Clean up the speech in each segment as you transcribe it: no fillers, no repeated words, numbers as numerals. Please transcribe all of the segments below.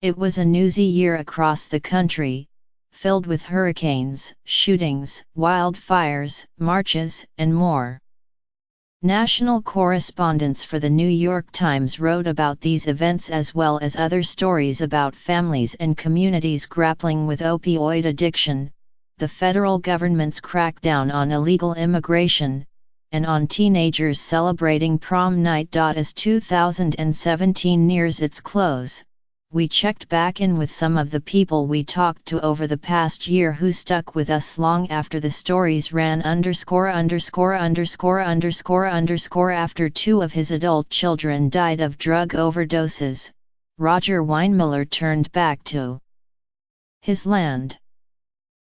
It was a newsy year across the country, filled with hurricanes, shootings, wildfires, marches, and more. National correspondents for the New York Times wrote about these events as well as other stories about families and communities grappling with opioid addiction, the federal government's crackdown on illegal immigration, and on teenagers celebrating prom night. As 2017 nears its close, we checked back in with some of the people we talked to over the past year who stuck with us long after the stories ran _________ after two of his adult children died of drug overdoses. Roger Weinmiller turned back to his land.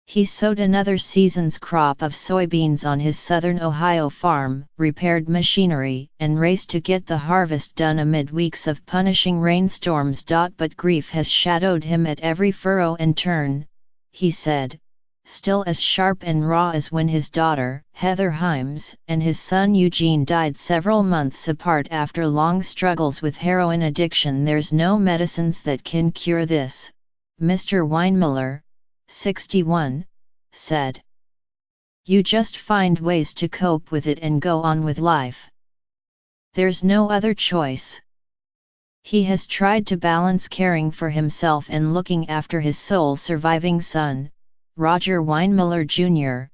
He sowed another season's crop of soybeans on his southern Ohio farm, repaired machinery, and raced to get the harvest done amid weeks of punishing rainstorms. But grief has shadowed him at every furrow and turn, he said, still as sharp and raw as when his daughter, Heather Himes, and his son Eugene died several months apart after long struggles with heroin addiction. There's no medicines that can cure this, Mr. Weinmiller, 61, said. You just find ways to cope with it and go on with life. There's no other choice. He has tried to balance caring for himself and looking after his sole surviving son, Roger Weinmiller Jr.,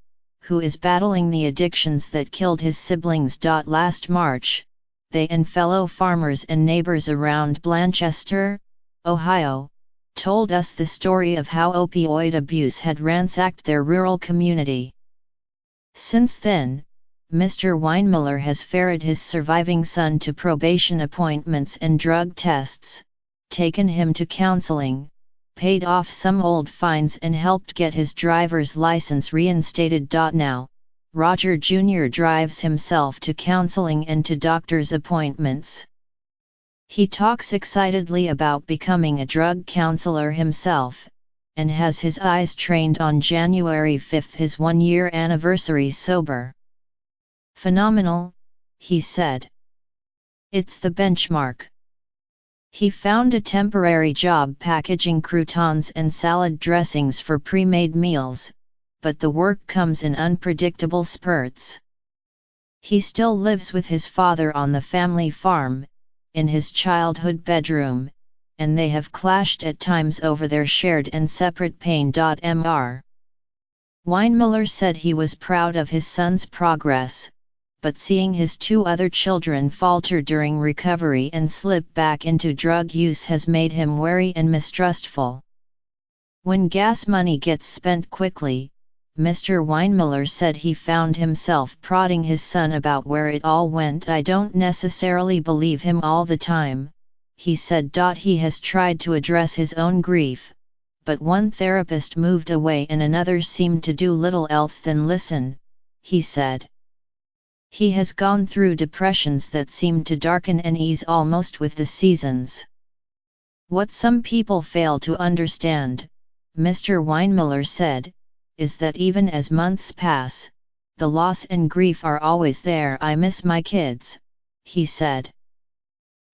who is battling the addictions that killed his siblings. Last March, they and fellow farmers and neighbors around Blanchester, Ohio, told us the story of how opioid abuse had ransacked their rural community. Since then, Mr. Weinmiller has ferried his surviving son to probation appointments and drug tests, taken him to counseling, paid off some old fines and helped get his driver's license reinstated. Now, Roger Jr. drives himself to counseling and to doctor's appointments. He talks excitedly about becoming a drug counselor himself, and has his eyes trained on January 5, his one-year anniversary sober. Phenomenal, he said. It's the benchmark. He found a temporary job packaging croutons and salad dressings for pre-made meals, but the work comes in unpredictable spurts. He still lives with his father on the family farm, in his childhood bedroom, and they have clashed at times over their shared and separate pain. Mr. Weinmiller said he was proud of his son's progress, but seeing his two other children falter during recovery and slip back into drug use has made him wary and mistrustful. When gas money gets spent quickly, Mr. Weinmiller said he found himself prodding his son about where it all went. I don't necessarily believe him all the time, he said. He has tried to address his own grief, but one therapist moved away and another seemed to do little else than listen, he said. He has gone through depressions that seemed to darken and ease almost with the seasons. What some people fail to understand, Mr. Weinmiller said, is that even as months pass, the loss and grief are always there. I miss my kids, he said.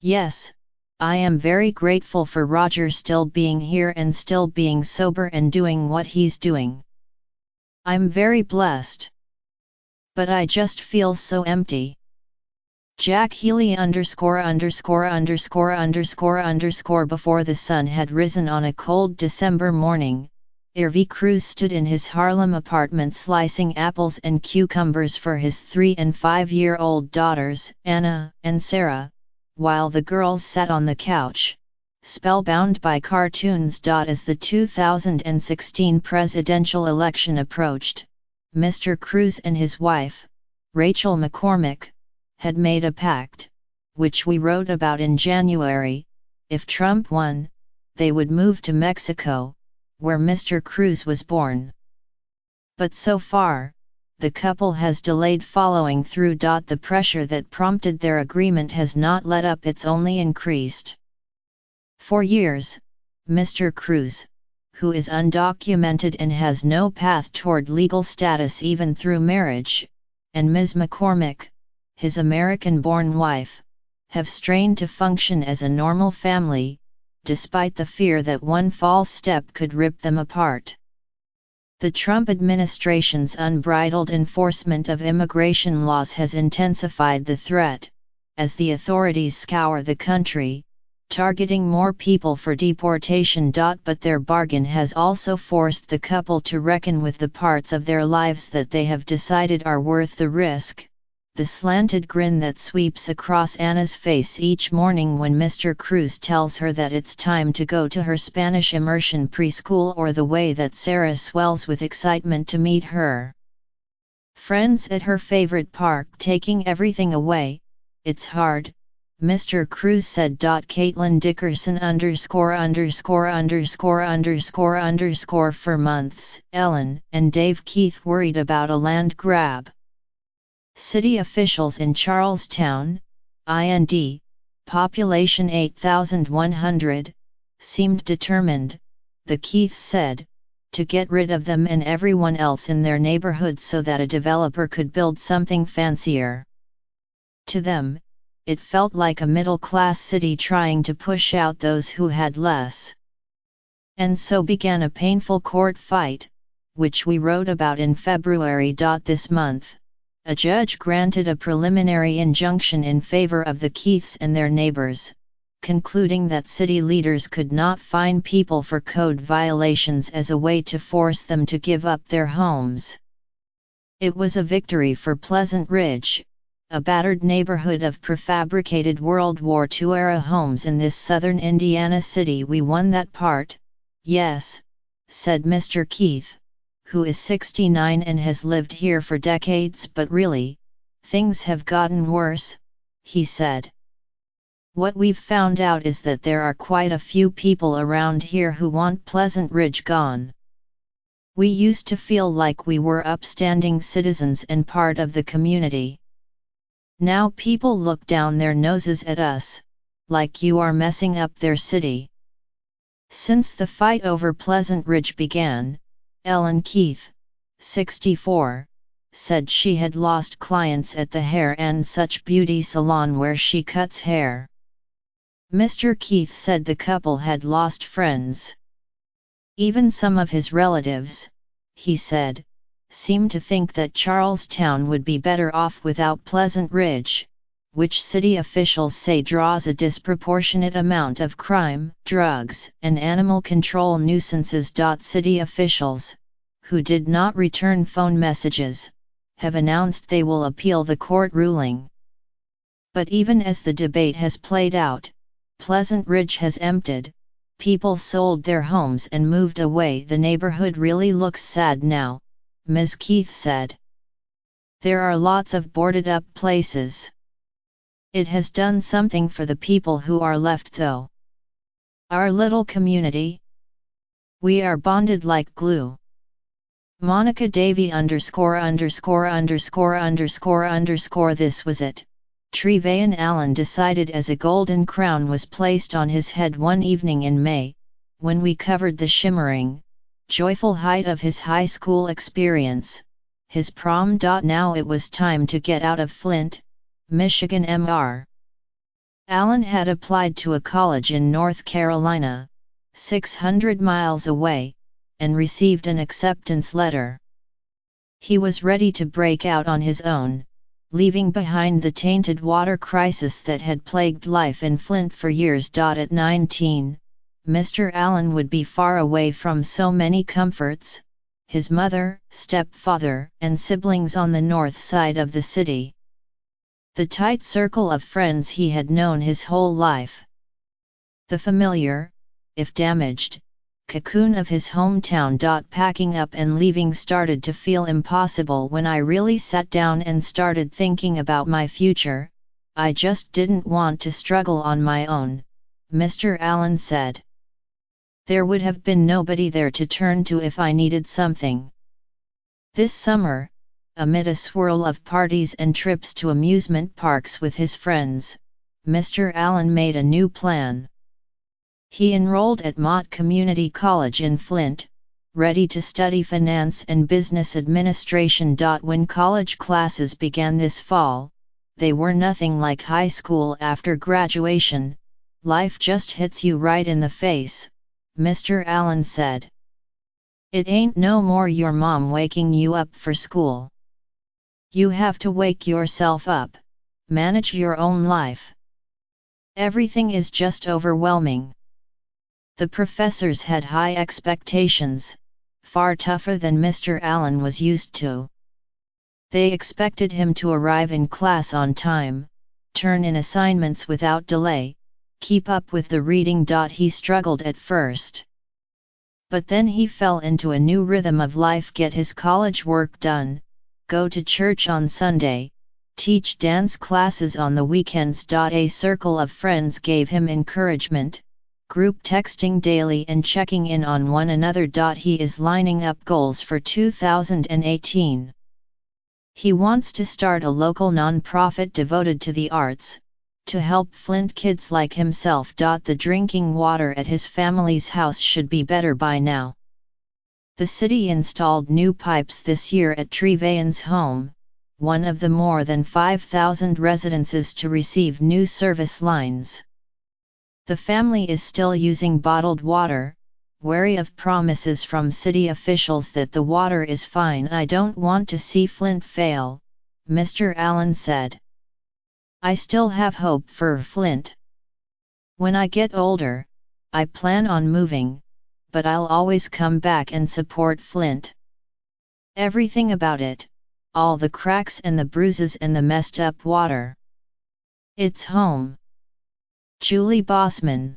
Yes, I am very grateful for Roger still being here and still being sober and doing what he's doing. I'm very blessed. But I just feel so empty. Jack Healy _________ Before the sun had risen on a cold December morning, Hervé Cruz stood in his Harlem apartment slicing apples and cucumbers for his 3- and 5-year-old daughters, Anna and Sarah, while the girls sat on the couch, spellbound by cartoons. As the 2016 presidential election approached, Mr. Cruz and his wife, Rachel McCormick, had made a pact, which we wrote about in January. If Trump won, they would move to Mexico, where Mr. Cruz was born. But so far, the couple has delayed following through. The pressure that prompted their agreement has not let up, it's only increased. For years, Mr. Cruz, who is undocumented and has no path toward legal status even through marriage, and Ms. McCormick, his American-born wife, have strained to function as a normal family, despite the fear that one false step could rip them apart. The Trump administration's unbridled enforcement of immigration laws has intensified the threat, as the authorities scour the country, targeting more people for deportation. But their bargain has also forced the couple to reckon with the parts of their lives that they have decided are worth the risk. The slanted grin that sweeps across Anna's face each morning when Mr. Cruz tells her that it's time to go to her Spanish immersion preschool, or the way that Sarah swells with excitement to meet her friends at her favorite park taking everything away. It's hard, Mr. Cruz said. Caitlin Dickerson ________ for months. Ellen and Dave Keith worried about a land grab. City officials in Charlestown, IND, population 8,100, seemed determined, the Keiths said, to get rid of them and everyone else in their neighborhood so that a developer could build something fancier. To them, it felt like a middle-class city trying to push out those who had less. And so began a painful court fight, which we wrote about in February. This month, a judge granted a preliminary injunction in favor of the Keiths and their neighbors, concluding that city leaders could not fine people for code violations as a way to force them to give up their homes. It was a victory for Pleasant Ridge, a battered neighborhood of prefabricated World War II-era homes in this southern Indiana city. We won that part, yes, said Mr. Keith, who is 69 and has lived here for decades. But really, things have gotten worse, he said. What we've found out is that there are quite a few people around here who want Pleasant Ridge gone. We used to feel like we were upstanding citizens and part of the community. Now people look down their noses at us, like you are messing up their city. Since the fight over Pleasant Ridge began, Ellen Keith, 64, said she had lost clients at the Hair and Such beauty salon where she cuts hair. Mr. Keith said the couple had lost friends. Even some of his relatives, he said, seemed to think that Charlestown would be better off without Pleasant Ridge, which city officials say draws a disproportionate amount of crime, drugs, and animal control nuisances. City officials, who did not return phone messages, have announced they will appeal the court ruling. But even as the debate has played out, Pleasant Ridge has emptied, people sold their homes and moved away. The neighborhood really looks sad now, Ms. Keith said. There are lots of boarded-up places. It has done something for the people who are left though. Our little community? We are bonded like glue. Monica Davy _________. This was it. Trevayon Allen decided as a golden crown was placed on his head one evening in May, when we covered the shimmering, joyful height of his high school experience, his prom. Now it was time to get out of Flint, Michigan. Mr. Allen had applied to a college in North Carolina, 600 miles away, and received an acceptance letter. He was ready to break out on his own, leaving behind the tainted water crisis that had plagued life in Flint for years. At 19, Mr. Allen would be far away from so many comforts, his mother, stepfather, and siblings on the north side of the city. The tight circle of friends he had known his whole life. The familiar, if damaged, cocoon of his hometown. Packing up and leaving started to feel impossible when I really sat down and started thinking about my future. I just didn't want to struggle on my own, Mr. Allen said. There would have been nobody there to turn to if I needed something. This summer, amid a swirl of parties and trips to amusement parks with his friends, Mr. Allen made a new plan. He enrolled at Mott Community College in Flint, ready to study finance and business administration. When college classes began this fall, they were nothing like high school after graduation, life just hits you right in the face, Mr. Allen said. It ain't no more your mom waking you up for school. You have to wake yourself up, manage your own life. Everything is just overwhelming. The professors had high expectations, far tougher than Mr. Allen was used to. They expected him to arrive in class on time, turn in assignments without delay, keep up with the reading. He struggled at first. But then he fell into a new rhythm of life: get his college work done, go to church on Sunday, teach dance classes on the weekends. A circle of friends gave him encouragement, group texting daily and checking in on one another. He is lining up goals for 2018. He wants to start a local non-profit devoted to the arts, to help Flint kids like himself. The drinking water at his family's house should be better by now. The city installed new pipes this year at Trevelyan's home, one of the more than 5,000 residences to receive new service lines. The family is still using bottled water, wary of promises from city officials that the water is fine. I don't want to see Flint fail, Mr. Allen said. I still have hope for Flint. When I get older, I plan on moving, but I'll always come back and support Flint. Everything about it, all the cracks and the bruises and the messed up water. It's home. Julie Bossman.